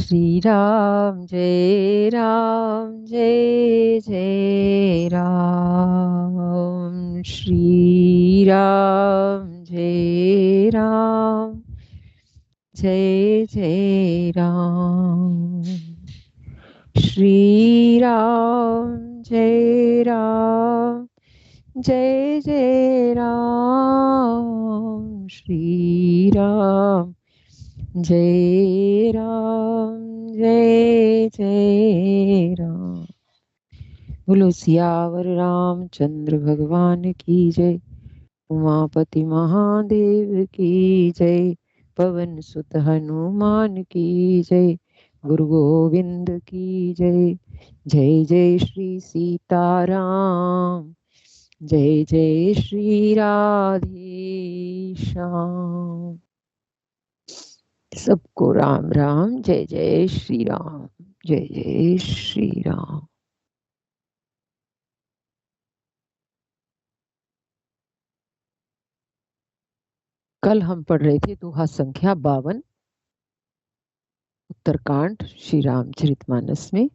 श्री राम जय जय राम। श्री राम जय जय राम। श्री राम जय जय राम। श्री राम जय जय राम। बोलो सियावर रामचंद्र भगवान की जय। उमापति महादेव की जय। पवन सुत हनुमान की जय। गुरु गोविंद की जय। जय जय श्री सीताराम। जय जय श्री राधे श्याम। सबको राम राम। जय जय श्री राम। जय जय श्री राम। कल हम पढ़ रहे थे दोहा संख्या 52 उत्तरकांड श्री रामचरितमानस में।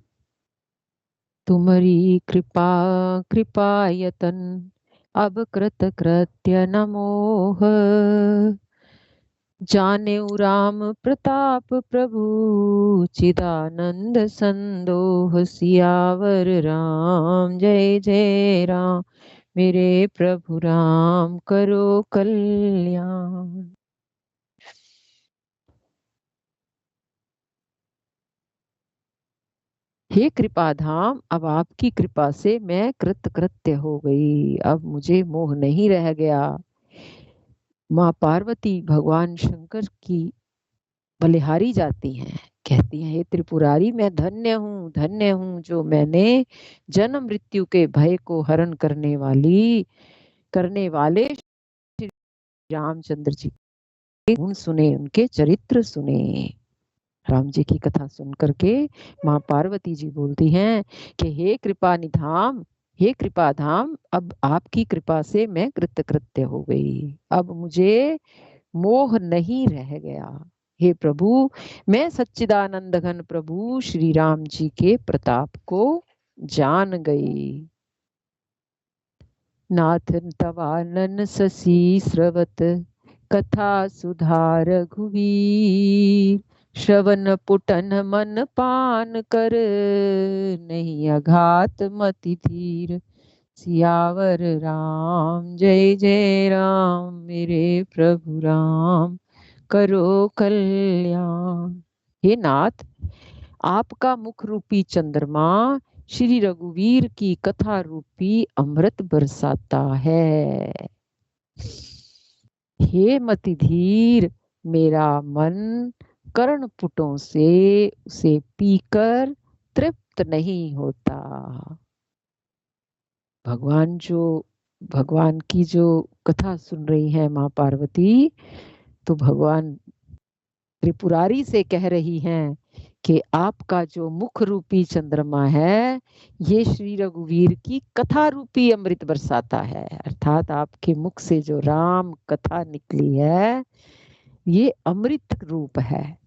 तुम्हारी कृपा कृपायतन अब कृत कृत्य न मोह। जानेउ राम प्रताप प्रभु चिदानंद संदोह। सियावर राम जय जय राम। मेरे प्रभु राम करो कल्याण। हे कृपाधाम, अब आपकी कृपा से मैं कृतकृत्य हो गई। अब मुझे मोह नहीं रह गया। माँ पार्वती भगवान शंकर की बलिहारी जाती हैं, कहती हैं हे त्रिपुरारी, मैं धन्य हूँ जो मैंने जन्म मृत्यु के भय को हरण करने वाले श्री रामचंद्र जी के गुण सुने, उनके चरित्र सुने। राम जी की कथा सुन करके माँ पार्वती जी बोलती हैं कि हे कृपाधाम, अब आपकी कृपा से मैं कृतकृत्य हो गई। अब मुझे मोह नहीं रह गया। हे प्रभु, मैं सच्चिदानंद घन प्रभु श्री राम जी के प्रताप को जान गई। नाथ तवानन ससी स्रवत कथा सुधार रघुवीर। श्रवण पुटन मन पान कर नहीं अघात मति धीर। सियावर राम जय जय राम। मेरे प्रभु राम करो कल्याण। हे नाथ, आपका मुख रूपी चंद्रमा श्री रघुवीर की कथा रूपी अमृत बरसाता है। हे मति धीर, मेरा मन कर्ण पुटों से उसे पीकर तृप्त नहीं होता। भगवान की जो कथा सुन रही है माँ पार्वती, तो भगवान त्रिपुरारी से कह रही हैं कि आपका जो मुख रूपी चंद्रमा है, ये श्री रघुवीर की कथा रूपी अमृत बरसाता है। अर्थात आपके मुख से जो राम कथा निकली है, ये अमृत रूप है।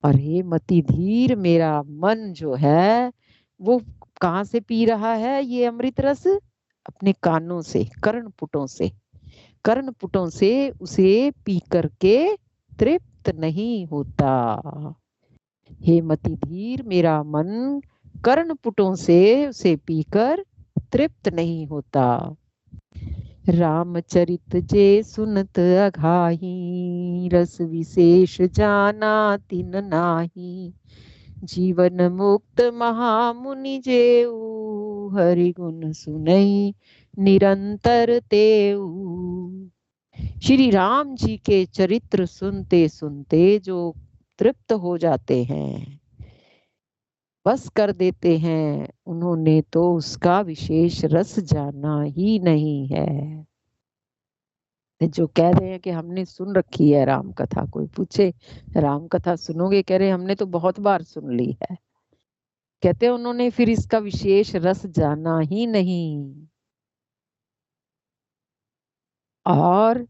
और हे मति धीर, मेरा मन जो है वो कहाँ से पी रहा है ये अमृत रस? अपने कानों से, कर्णपुटों से उसे पी करके तृप्त नहीं होता। हे मति धीर, मेरा मन कर्णपुटों से उसे पीकर तृप्त नहीं होता। रामचरित जे सुनत अघाही, रस विशेष जाना तिन नाही। जीवन मुक्त महामुनि जेऊ, हरि गुण सुनई निरंतर तेऊ। श्री राम जी के चरित्र सुनते सुनते जो तृप्त हो जाते हैं, बस कर देते हैं, उन्होंने तो उसका विशेष रस जाना ही नहीं है। जो कह रहे हैं कि हमने सुन रखी है राम कथा, कोई पूछे राम कथा सुनोगे, कह रहे हमने तो बहुत बार सुन ली है। कहते हैं उन्होंने फिर इसका विशेष रस जाना ही नहीं। और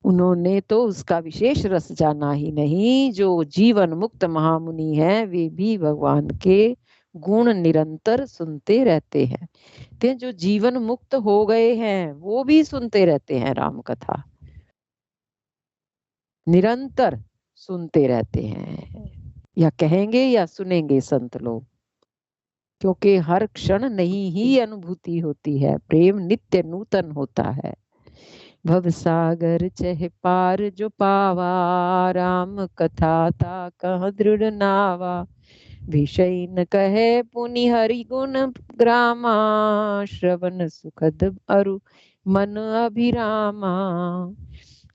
उन्होंने तो उसका विशेष रस जाना ही नहीं। जो जीवन मुक्त महामुनि है वे भी भगवान के गुण निरंतर सुनते रहते हैं। तो जो जीवन मुक्त हो गए हैं वो भी सुनते रहते हैं राम कथा, निरंतर सुनते रहते हैं, या कहेंगे या सुनेंगे संत लोग, क्योंकि हर क्षण नहीं ही अनुभूति होती है, प्रेम नित्य नूतन होता है। भव सागर चह पार जो पावा, राम कथा ता कह दृढ़ नावा। विषय न कहे पुनि हरि गुण ग्रामा, श्रवण सुखद अरु मन अभिरामा।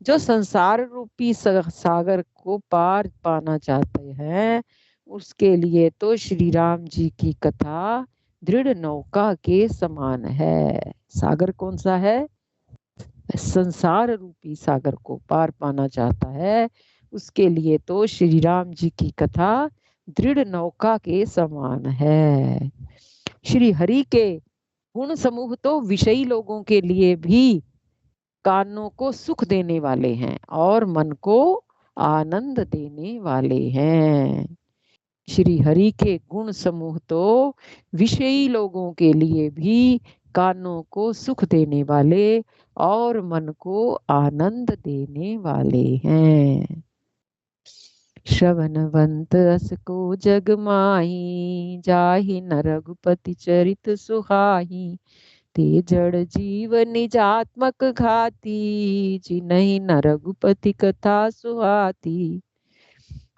जो संसार रूपी सागर को पार पाना चाहते हैं उसके लिए तो श्री राम जी की कथा दृढ़ नौका के समान है। सागर कौन सा है? संसार रूपी सागर को पार पाना चाहता है उसके लिए तो श्री राम जी की कथा दृढ़ नौका के समान है। श्री हरि के गुण समूह तो विषयी लोगों के लिए भी कानों को सुख देने वाले हैं और मन को आनंद देने वाले हैं। श्री हरि के गुण समूह तो विषयी लोगों के लिए भी कानों को सुख देने वाले और मन को आनंद देने वाले हैं। श्रवणवंत अस को जग माही, जाहि न रघुपति चरित सुहाही। ते जड़ जीव निजात्मक घाती, जिन्हि न रघुपति कथा सुहाती।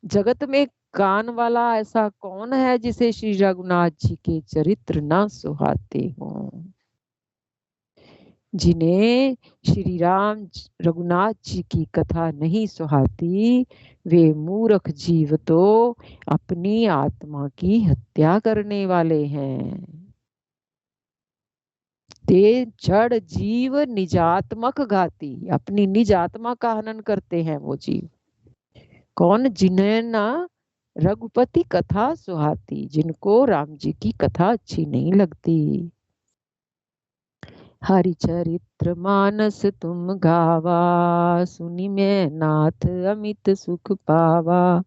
जगत में कान वाला ऐसा कौन है जिसे श्री रघुनाथ जी के चरित्र न सुहाते हों। जिन्हें श्री राम रघुनाथ जी की कथा नहीं सुहाती वे मूर्ख जीव तो अपनी आत्मा की हत्या करने वाले हैं। ते जड़ जीव निजात्मक घाती, अपनी निज आत्मा का हनन करते हैं वो जीव। कौन? जिन्हें ना रघुपति कथा सुहाती, जिनको राम जी की कथा अच्छी नहीं लगती। हरिचरित्र मानस तुम गावा, सुनी मैं नाथ अमित सुख पावा।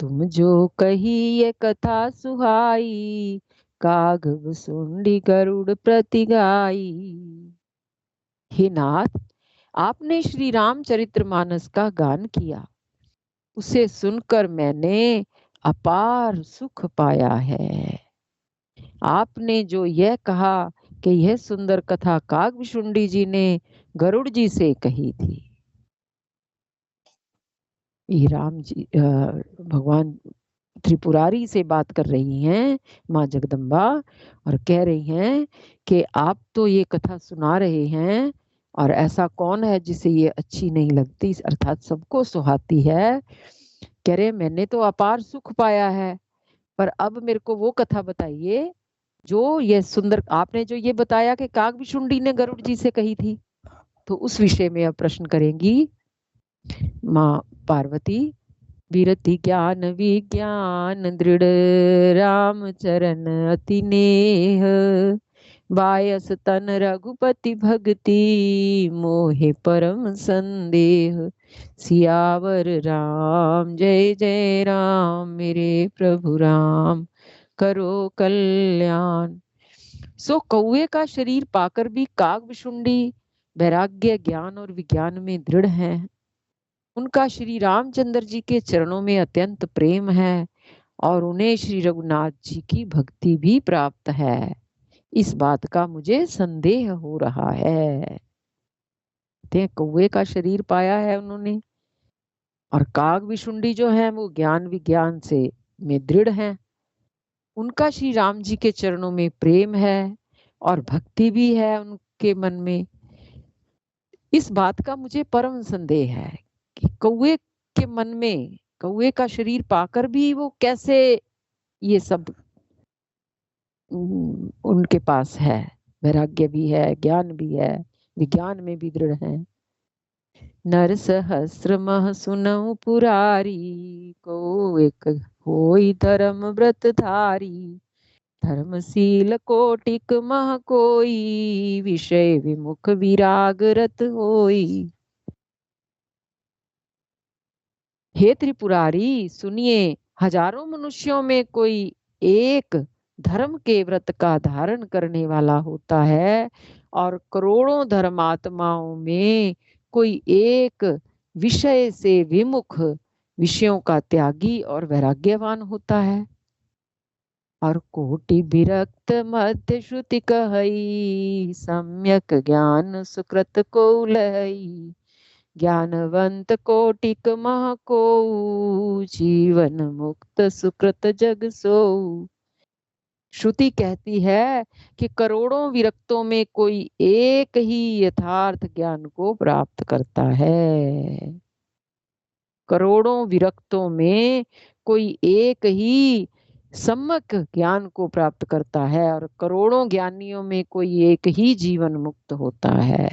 तुम जो कही ये कथा सुहाई, काघ सुंडी गरुड़ प्रति गाई। हे नाथ, आपने श्री रामचरित्र मानस का गान किया, उसे सुनकर मैंने अपार सुख पाया है। आपने जो यह कहा कि यह सुंदर कथा कागभुशुंडी जी ने गरुड़ जी से कही थी। ये राम जी भगवान त्रिपुरारी से बात कर रही हैं माँ जगदम्बा और कह रही हैं कि आप तो ये कथा सुना रहे हैं और ऐसा कौन है जिसे ये अच्छी नहीं लगती, अर्थात सबको सुहाती है। कह रहे मैंने तो अपार सुख पाया है, पर अब मेरे को वो कथा बताइए जो ये सुंदर, आपने जो ये बताया कि कागभुशुंडी ने गरुड़ जी से कही थी, तो उस विषय में अब प्रश्न करेंगी माँ पार्वती। विरति ज्ञान विज्ञान दृढ़, राम चरण अति नेह। बायस तन रघुपति भक्ति, मोहे परम संदेह। सियावर राम जय जय राम, मेरे प्रभु राम करो कल्याण। सो कौए का शरीर पाकर भी कागभुशुंडी वैराग्य ज्ञान और विज्ञान में दृढ़ हैं। उनका श्री रामचंद्र जी के चरणों में अत्यंत प्रेम है और उन्हें श्री रघुनाथ जी की भक्ति भी प्राप्त है। इस बात का मुझे संदेह हो रहा है। कौए का शरीर पाया है उन्होंने और कागभुशुंडी जो है वो ज्ञान विज्ञान से में दृढ़ हैं। उनका श्री राम जी के चरणों में प्रेम है और भक्ति भी है उनके मन में। इस बात का मुझे परम संदेह है कि कौए के मन में, कौए का शरीर पाकर भी वो कैसे ये सब उनके पास है। वैराग्य भी है, ज्ञान भी है, विज्ञान में भी दृढ़ है। नर सहस्र मह सुनऊ पुरारी, को एक होई धर्म व्रत धारी। धर्मशील कोटिक मह कोई, विषय विमुख विराग रत होई। हे त्रिपुरारी सुनिए, हजारों मनुष्यों में कोई एक धर्म के व्रत का धारण करने वाला होता है और करोड़ों धर्मात्माओं में कोई एक विषय से विमुख, विषयों का त्यागी और वैराग्यवान होता है। और कोटि विरक्त मध्य श्रुति कहई, सम्यक ज्ञान सुकृत को लहई। ज्ञानवंत कोटिक मह को, जीवन मुक्त सुकृत जग सोऊ। श्रुति कहती है कि करोड़ों विरक्तों में कोई एक ही यथार्थ ज्ञान को प्राप्त करता है। करोड़ों विरक्तों में कोई एक ही सम्यक ज्ञान को प्राप्त करता है और करोड़ों ज्ञानियों में कोई एक ही जीवन मुक्त होता है।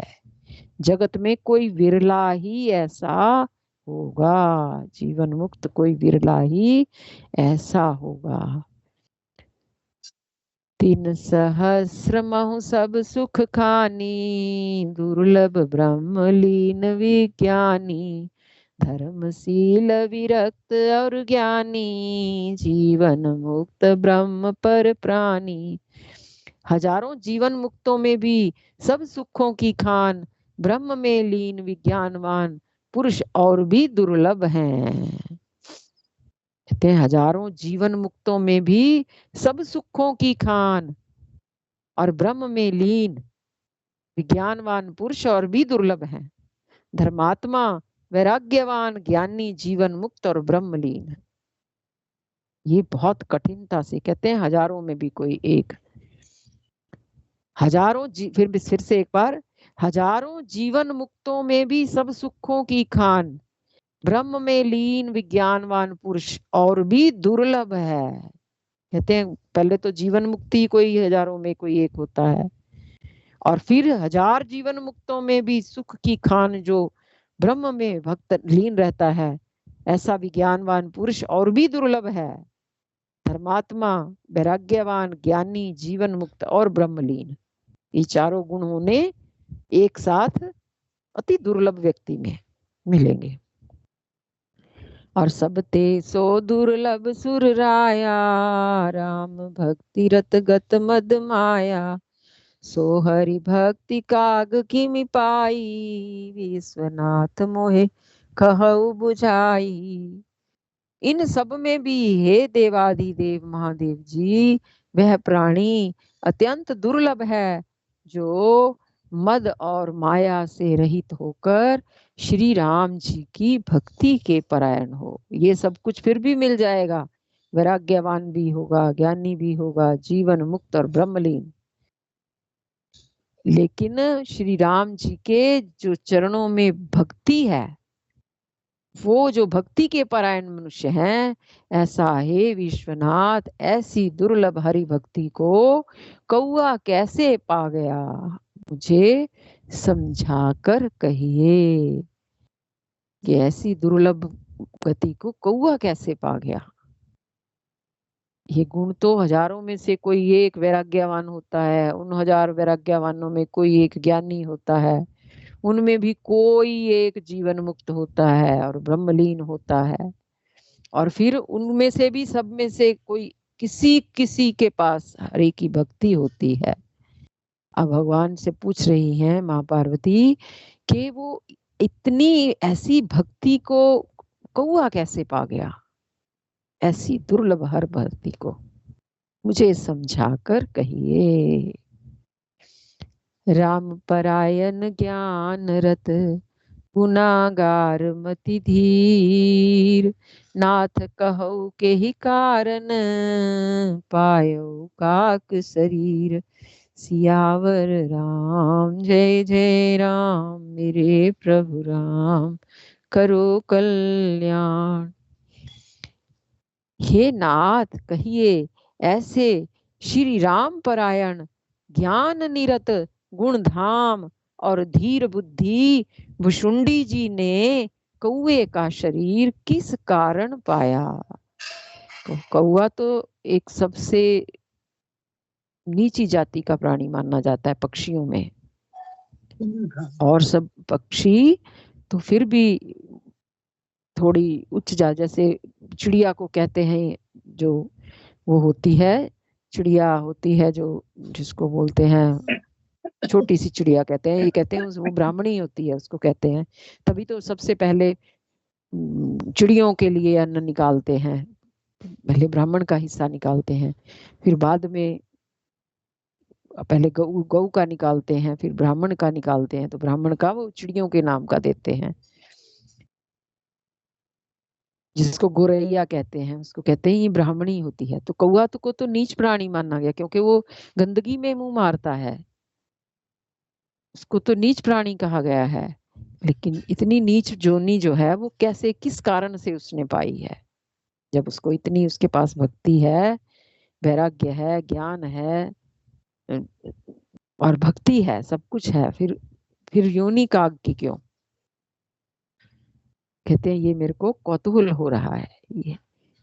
जगत में कोई विरला ही ऐसा होगा, जीवन मुक्त कोई विरला ही ऐसा होगा। 3 सहस्र महु सब सुख खानी, दुर्लभ ब्रह्म लीन विज्ञानी। धर्मशील विरक्त और ज्ञानी, जीवन मुक्त ब्रह्म पर प्राणी। हजारों जीवन मुक्तों में भी सब सुखों की खान, ब्रह्म में लीन विज्ञानवान पुरुष और भी दुर्लभ हैं। कहते हैं हजारों जीवन मुक्तों में भी सब सुखों की खान और ब्रह्म में लीन विज्ञानवान पुरुष और भी दुर्लभ हैं। धर्मात्मा, वैराग्यवान, ज्ञानी, जीवन मुक्त और ब्रह्मलीन। ये बहुत कठिनता से कहते हैं हजारों में भी कोई एक। हजारों फिर से एक बार, हजारों जीवन मुक्तों में भी सब सुखों की खान, ब्रह्म में लीन विज्ञानवान पुरुष और भी दुर्लभ है। कहते हैं पहले तो जीवन मुक्ति कोई हजारों में कोई एक होता है और फिर हजार जीवन मुक्तों में भी सुख की खान जो ब्रह्म में भक्त लीन रहता है, ऐसा विज्ञानवान पुरुष और भी दुर्लभ है। धर्मात्मा, वैराग्यवान, ज्ञानी, जीवन मुक्त और ब्रह्मलीन, ये चारों गुण होने एक साथ अति दुर्लभ व्यक्ति में मिलेंगे। और सब ते सो दुर्लभ सुर राया, राम भक्ति रत गत मद माया। सो हरि भक्ति काग किमि पाई, विश्वनाथ मोहे कहु बुझाई। इन सब में भी हे देवाधिदेव महादेव जी, वह प्राणी अत्यंत दुर्लभ है जो मद और माया से रहित होकर श्री राम जी की भक्ति के परायण हो। ये सब कुछ फिर भी मिल जाएगा, वैराग्यवान भी होगा, ज्ञानी भी होगा, जीवन मुक्त और ब्रह्मलीन। लेकिन श्री राम जी के जो चरणों में भक्ति है, वो जो भक्ति के परायण मनुष्य हैं, ऐसा हे विश्वनाथ, ऐसी दुर्लभ हरि भक्ति को कौआ कैसे पा गया, मुझे समझा कर कहिए कि ऐसी दुर्लभ गति को कौआ कैसे पा गया। ये गुण तो हजारों में से कोई एक वैराग्यवान होता है, उन हजार वैराग्यवानों में कोई एक ज्ञानी होता है, उनमें भी कोई एक जीवन मुक्त होता है और ब्रह्मलीन होता है, और फिर उनमें से भी सब में से कोई किसी किसी के पास हरि की भक्ति होती है। अब भगवान से पूछ रही हैं माँ पार्वती कि वो इतनी ऐसी भक्ति को कौआ कैसे पा गया, ऐसी दुर्लभ हर भक्ति को मुझे समझाकर कहिए। राम परायण ज्ञान रत, गुनागार मति धीर। नाथ कहु के ही कारण, पायो काक शरीर। सियावर राम जय जय राम, मेरे प्रभु राम करो कल्याण। हे नाथ कहिए, ऐसे श्री राम परायण, ज्ञान निरत, गुण धाम और धीर बुद्धि भुषुंडी जी ने कौए का शरीर किस कारण पाया। तो कौआ तो एक सबसे नीची जाति का प्राणी माना जाता है पक्षियों में, और सब पक्षी तो फिर भी थोड़ी उच्च जा, जैसे चिड़िया को कहते हैं, जो वो होती है, चिड़िया होती है जो, जिसको बोलते हैं छोटी सी चिड़िया कहते हैं, ये कहते हैं वो ब्राह्मणी होती है, उसको कहते हैं। तभी तो सबसे पहले चिड़ियों के लिए अन्न निकालते हैं, पहले ब्राह्मण का हिस्सा निकालते हैं, फिर बाद में पहले गऊ गऊ का निकालते हैं, फिर ब्राह्मण का निकालते हैं, तो ब्राह्मण का वो चिड़ियों के नाम का देते हैं। जिसको गोरैया कहते हैं उसको कहते हैं ये ब्राह्मणी होती है। तो कौआ तो को तो नीच प्राणी माना गया, क्योंकि वो गंदगी में मुंह मारता है, उसको तो नीच प्राणी कहा गया है। लेकिन इतनी नीच जोनी जो है वो कैसे, किस कारण से उसने पाई है? जब उसको इतनी, उसके पास भक्ति है, वैराग्य है, ज्ञान है, अ, और भक्ति है, सब कुछ है, फिर योनि काग की क्यों? कहते हैं ये मेरे को कौतूहल हो रहा है।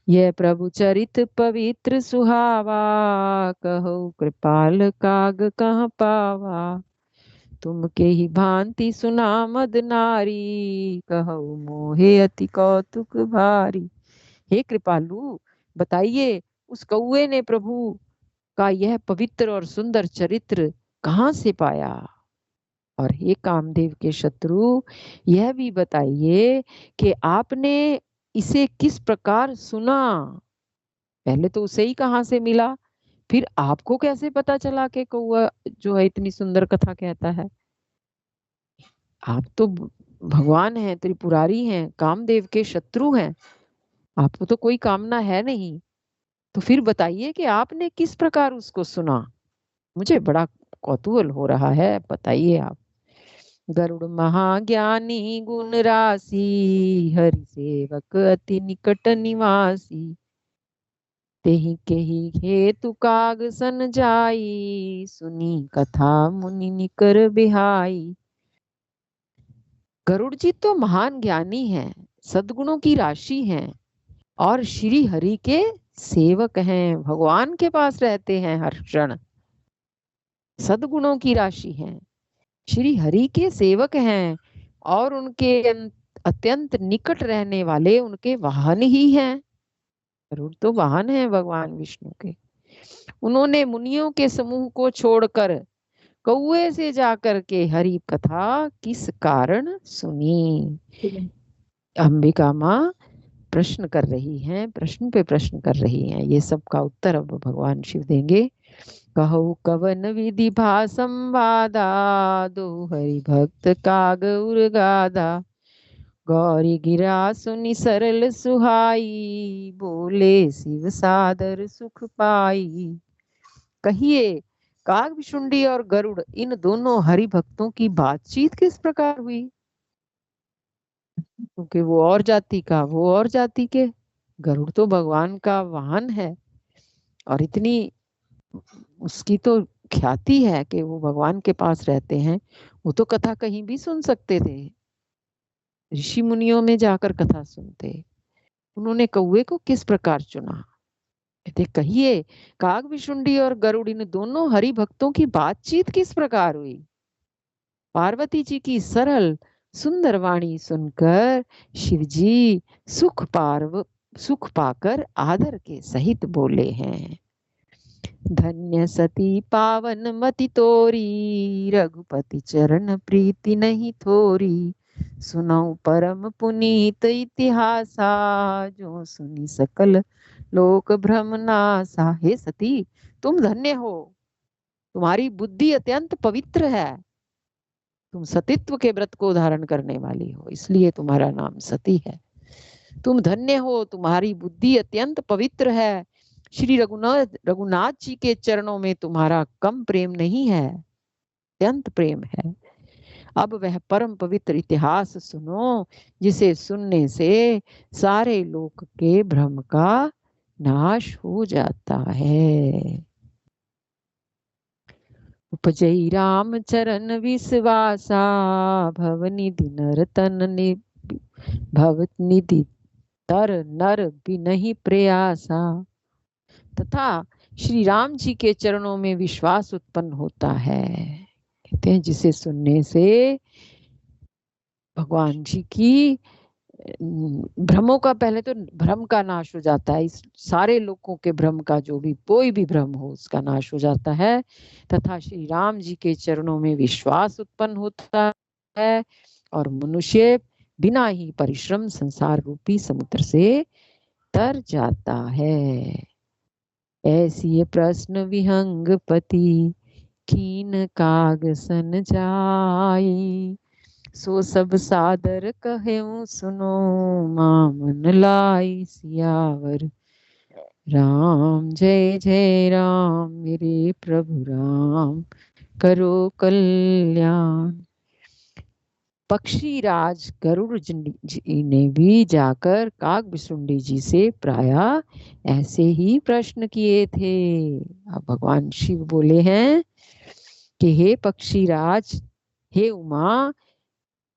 ये प्रभु चरित पवित्र सुहावा, कहो कृपाल काग कहाँ पावा। तुम के ही भांति सुना मद नारी, कहो मोहे अति कौतुक भारी। हे कृपालु, बताइए उस कौए ने प्रभु का यह पवित्र और सुंदर चरित्र कहाँ से पाया? और हे कामदेव के शत्रु, यह भी बताइए कि आपने इसे किस प्रकार सुना? पहले तो उसे ही कहाँ से मिला, फिर आपको कैसे पता चला कि कौआ जो है इतनी सुंदर कथा कहता है? आप तो भगवान हैं, त्रिपुरारी हैं, कामदेव के शत्रु हैं, आपको तो कोई कामना है नहीं। तो फिर बताइए कि आपने किस प्रकार उसको सुना, मुझे बड़ा कौतूहल हो रहा है, बताइए आप। गरुड़ महाज्ञानी गुण राशि, हरि सेवक अति निकट निवासी। तेहि केहि हेतु काग सन जाई, सुनी कथा मुनि निकर बिहाई। गरुड़ जी तो महान ज्ञानी हैं, सद्गुणों की राशि हैं, और श्री हरि के सेवक हैं, भगवान के पास रहते हैं हर क्षण, सद्गुणों की राशि हैं, श्री हरि के सेवक हैं, और उनके अत्यंत निकट रहने वाले उनके वाहन ही हैं। गरुड़ तो वाहन है भगवान विष्णु के। उन्होंने मुनियों के समूह को छोड़कर कौए से जाकर के हरि कथा किस कारण सुनी? अंबिका माँ प्रश्न कर रही हैं, प्रश्न पे प्रश्न कर रही हैं, ये सब का उत्तर अब भगवान शिव देंगे। कहो कवन विधि भा संवादा, दो हरि भक्त काग उर गादा। गौरी गिरा सुनि सरल सुहाई, बोले शिव सादर सुख पाई। कहिए कागभुशुंडी और गरुड़, इन दोनों हरि भक्तों की बातचीत किस प्रकार हुई? क्योंकि वो और जाति का, वो और जाति के। गरुड़ तो भगवान का वाहन है, और इतनी उसकी तो ख्याति है कि वो भगवान के पास रहते हैं, वो तो कथा कहीं भी सुन सकते थे, ऋषि मुनियों में जाकर कथा सुनते। उन्होंने कौवे को किस प्रकार चुना? कहते कहिए कागभुशुंडी और गरुड़, इन दोनों हरि भक्तों की बातचीत किस प्रकार हुई? पार्वती जी की सरल सुंदर वाणी सुनकर शिवजी सुख पाकर आदर के सहित बोले हैं। धन्य सती पावन मति तोरी, रघुपति चरण प्रीति नहीं थोरी। सुनौ परम पुनीत इतिहासा, जो सुनी सकल लोक भ्रम नासा। हे सती, तुम धन्य हो, तुम्हारी बुद्धि अत्यंत पवित्र है, तुम सतीत्व के व्रत को धारण करने वाली हो, इसलिए तुम्हारा नाम सती है। तुम धन्य हो, तुम्हारी बुद्धि अत्यंत पवित्र है। श्री रघुनाथ जी के चरणों में तुम्हारा कम प्रेम नहीं है, अत्यंत प्रेम है। अब वह परम पवित्र इतिहास सुनो, जिसे सुनने से सारे लोक के भ्रम का नाश हो जाता है। उपजई राम चरण विश्वासा, भवनिधि नर तन भवनिधि तर नर बिनहि प्रयासा। तथा श्री राम जी के चरणों में विश्वास उत्पन्न होता है। कहते हैं जिसे सुनने से भगवान जी की भ्रमों का, पहले तो भ्रम का नाश हो जाता है, इस सारे लोगों के भ्रम का, जो भी कोई भी भ्रम हो उसका नाश हो जाता है, तथा श्री राम जी के चरणों में विश्वास उत्पन्न होता है और मनुष्य बिना ही परिश्रम संसार रूपी समुद्र से तर जाता है। ऐसी ये प्रश्न विहंग पति कीन काग सन जाई, सो सब सादर कहूँ सुनो, मामन लाई सियावर राम। जय जय राम मेरे प्रभु राम, करो कल्याण। पक्षीराज गरुड़ जी ने भी जाकर कागभुसुंडी जी से प्रायः ऐसे ही प्रश्न किए थे। अब भगवान शिव बोले हैं कि हे पक्षीराज, हे उमा,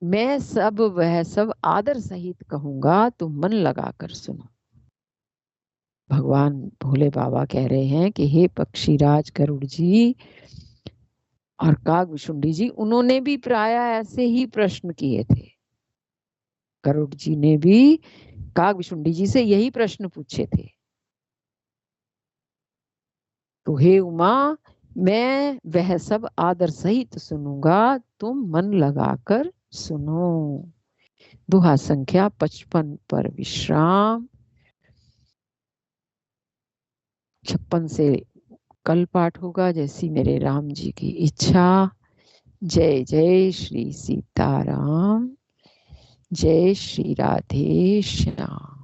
मैं सब वह सब आदर सहित कहूंगा, तुम मन लगाकर सुनो। भगवान भोले बाबा कह रहे हैं कि हे पक्षीराज गरुड़ जी और कागभुसुंडी जी, उन्होंने भी प्रायः ऐसे ही प्रश्न किए थे। गरुड़ जी ने भी कागभुसुंडी जी से यही प्रश्न पूछे थे। तो हे उमा, मैं वह सब आदर सहित सुनूंगा, तुम मन लगाकर सुनो। दोहा संख्या 55 पर विश्राम। 56 से कल पाठ होगा, जैसी मेरे राम जी की इच्छा। जय जय श्री सीताराम, जय श्री राधे श्याम।